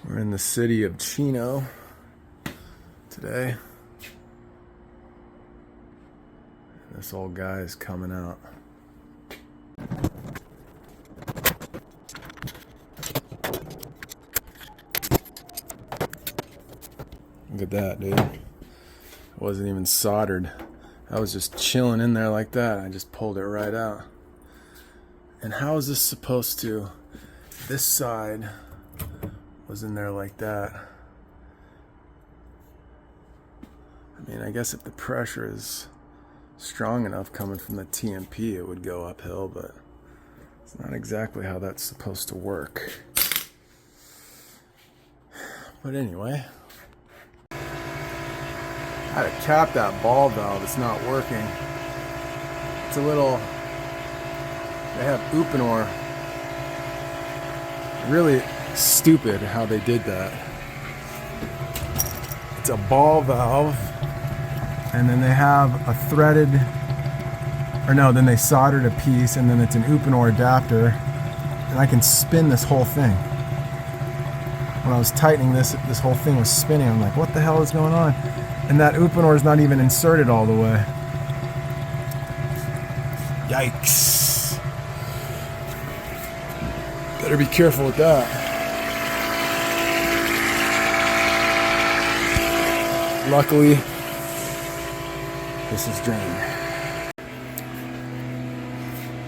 We're in the city of Chino today. This old guy is coming out. Look at that, dude. It wasn't even soldered. I was just chilling in there like that. I just pulled it right out. And how is this supposed to? This side was in there like that. I mean, I guess if the pressure is strong enough coming from the TMP, it would go uphill, but it's not exactly how that's supposed to work. But anyway, I had to cap that ball valve. It's not working. It's a little, they have Uponor. Really stupid how they did that. It's a ball valve, and then they have a threaded, or no, then they soldered a piece, and then it's an Uponor adapter, and I can spin this whole thing. When I was tightening this whole thing was spinning. I'm like, what the hell is going on? And that Uponor is not even inserted all the way. Yikes. Better be careful with that. Luckily, this is drained.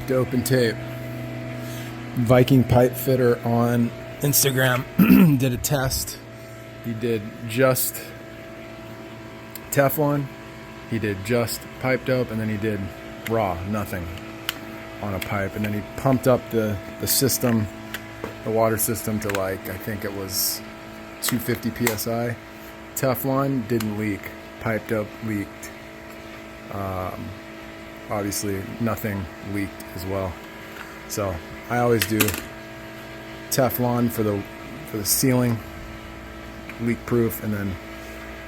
Dope and tape. Viking pipe fitter on Instagram did a test. He did just Teflon, he did just pipe dope, and then he did raw, nothing on a pipe. And then he pumped up the system, the water system, to like, I think it was 250 psi. Teflon didn't leak, pipe dope leaked. Obviously nothing leaked as well. So I always do Teflon for the sealing, leak proof, and then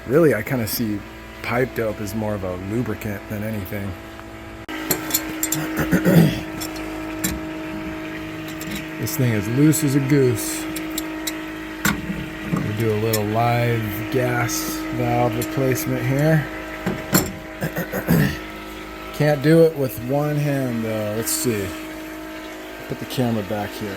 really I kind of see pipe dope as more of a lubricant than anything. This thing is loose as a goose. We'll do a little live gas valve replacement here. Can't do it with one hand though. Let's see. Put the camera back here.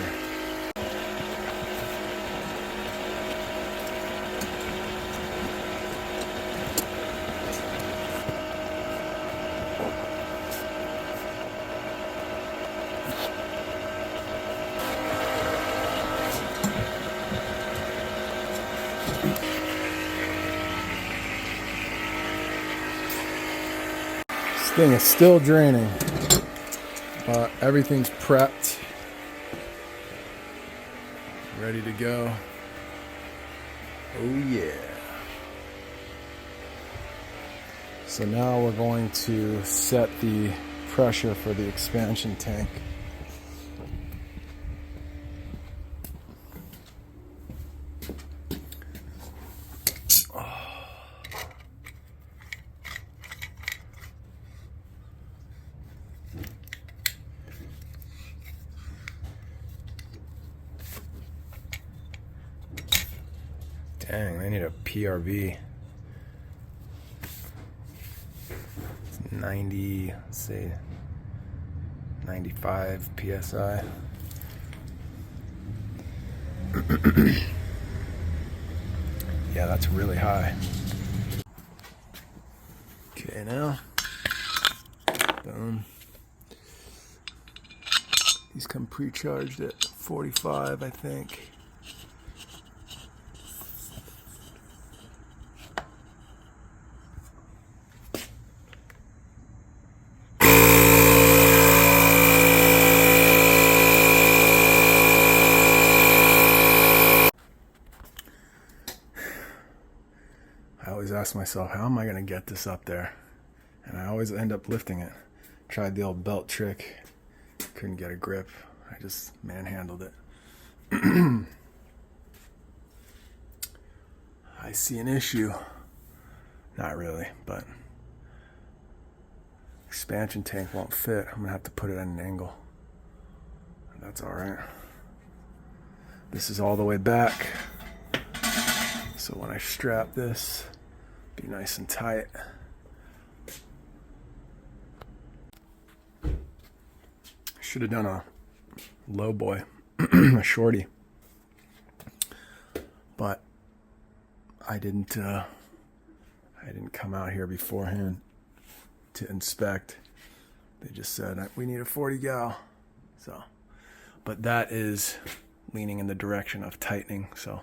This thing is still draining, but everything's prepped, ready to go. Oh yeah. So now we're going to set the pressure for the expansion tank. Dang, they need a PRV. It's 90, let's say 95 PSI. Yeah, that's really high. Okay, now, boom. These come pre-charged at 45, I think. I always ask myself, how am I going to get this up there? And I always end up lifting it. Tried the old belt trick. Couldn't get a grip. I just manhandled it. I see an issue. Not really, but expansion tank won't fit. I'm going to have to put it at an angle. That's all right. This is all the way back. So when I strap this, be nice and tight. Should have done a low boy, a shorty, but I didn't come out here beforehand to inspect. They just said we need a 40 gal. So, but that is leaning in the direction of tightening, so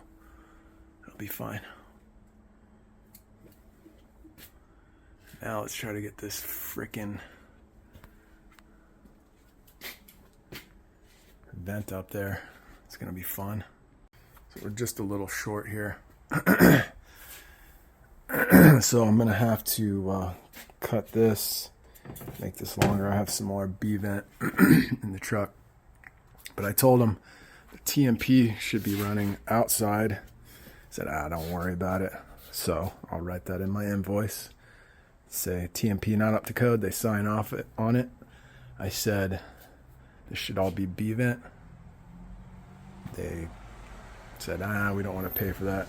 it'll be fine. Now let's try to get this frickin' vent up there. It's gonna be fun. So we're just a little short here. So I'm gonna have to cut this, make this longer. I have some more B-vent in the truck. But I told him the TMP should be running outside. He said, don't worry about it. So I'll write that in my invoice. Say TMP not up to code. They sign off on it. I said, this should all be B-vent. They said, we don't want to pay for that.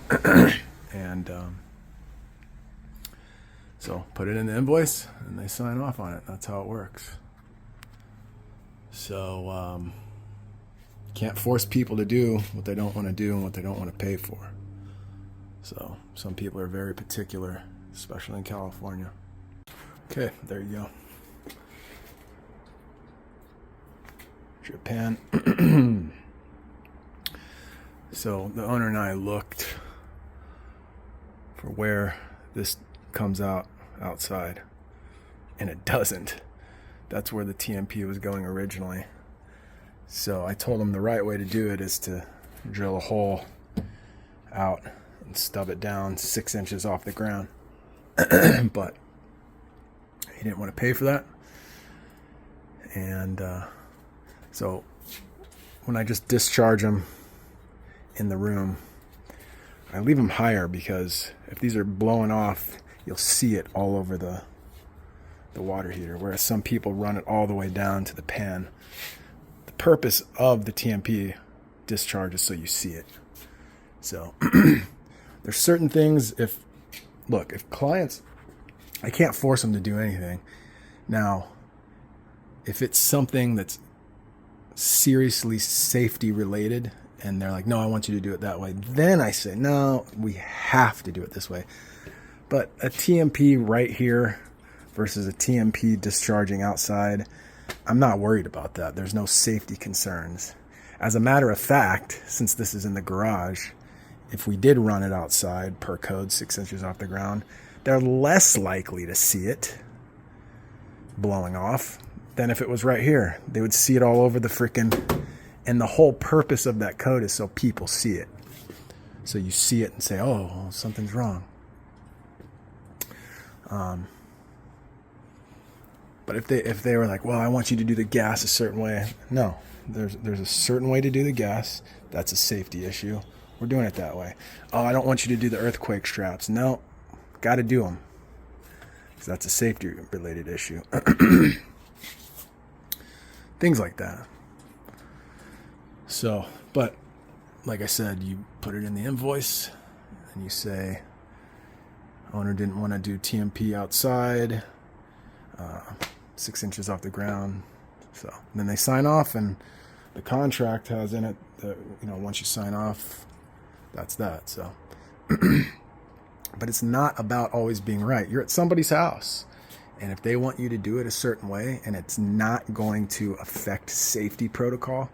And so put it in the invoice and they sign off on it. That's how it works. So can't force people to do what they don't want to do and what they don't want to pay for. So some people are very particular, especially in California. Okay, there you go. Japan. So the owner and I looked for where this comes out outside, and it doesn't. That's where the TMP was going originally. So I told him the right way to do it is to drill a hole out and stub it down 6 inches off the ground. But he didn't want to pay for that. And so when I just discharge them in the room, I leave them higher because if these are blowing off, you'll see it all over the water heater, whereas some people run it all the way down to the pan. The purpose of the TMP discharge is so you see it. So there's certain things, if clients, I can't force them to do anything. Now, if it's something that's seriously safety related and they're like, no, I want you to do it that way, then I say, no, we have to do it this way. But a TMP right here versus a TMP discharging outside, I'm not worried about that. There's no safety concerns. As a matter of fact, since this is in the garage, if we did run it outside per code 6 inches off the ground, they're less likely to see it blowing off than if it was right here. They would see it all over the frickin', and the whole purpose of that code is so people see it. So you see it and say, oh, something's wrong. But if they were like, well, I want you to do the gas a certain way. No, there's a certain way to do the gas. That's a safety issue. We're doing it that way. Oh, I don't want you to do the earthquake straps. No, got to do them. Because that's a safety related issue. Things like that. So, but like I said, you put it in the invoice and you say, owner didn't want to do TMP outside, 6 inches off the ground. So then they sign off, and the contract has in it that, once you sign off, that's that. So, but it's not about always being right. You're at somebody's house, and if they want you to do it a certain way and it's not going to affect safety protocol,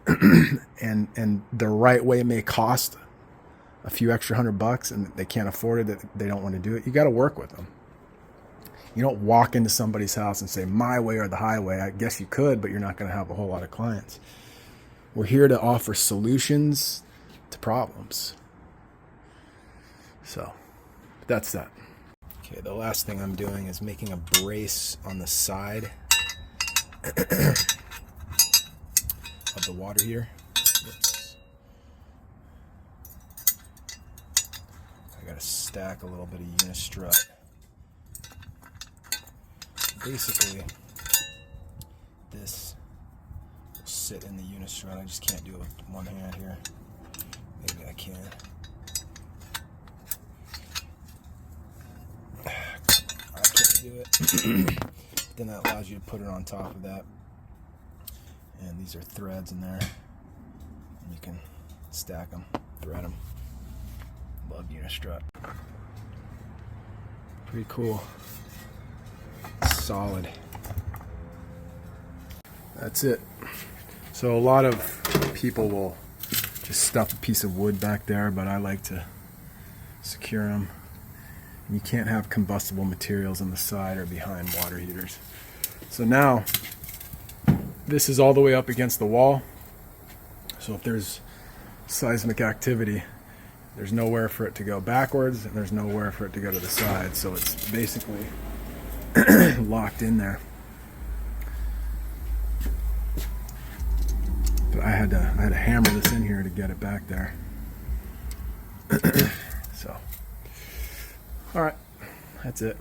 and the right way may cost a few extra $100 and they can't afford it, that they don't want to do it, you got to work with them. You don't walk into somebody's house and say, my way or the highway. I guess you could, but you're not going to have a whole lot of clients. We're here to offer solutions to problems. So that's that. Okay, the last thing I'm doing is making a brace on the side of the water here. Oops. I got to stack a little bit of unistrut. Basically, this will sit in the unistrut. I just can't do it with one hand here. Maybe I can. do it. Then that allows you to put it on top of that. And these are threads in there. And you can stack them, thread them. Love Unistrut. Pretty cool. Solid. That's it. So a lot of people will just stuff a piece of wood back there, but I like to secure them. You can't have combustible materials on the side or behind water heaters. So now, this is all the way up against the wall. So if there's seismic activity, there's nowhere for it to go backwards, and there's nowhere for it to go to the side. So it's basically locked in there. But I had to hammer this in here to get it back there. So, all right, that's it.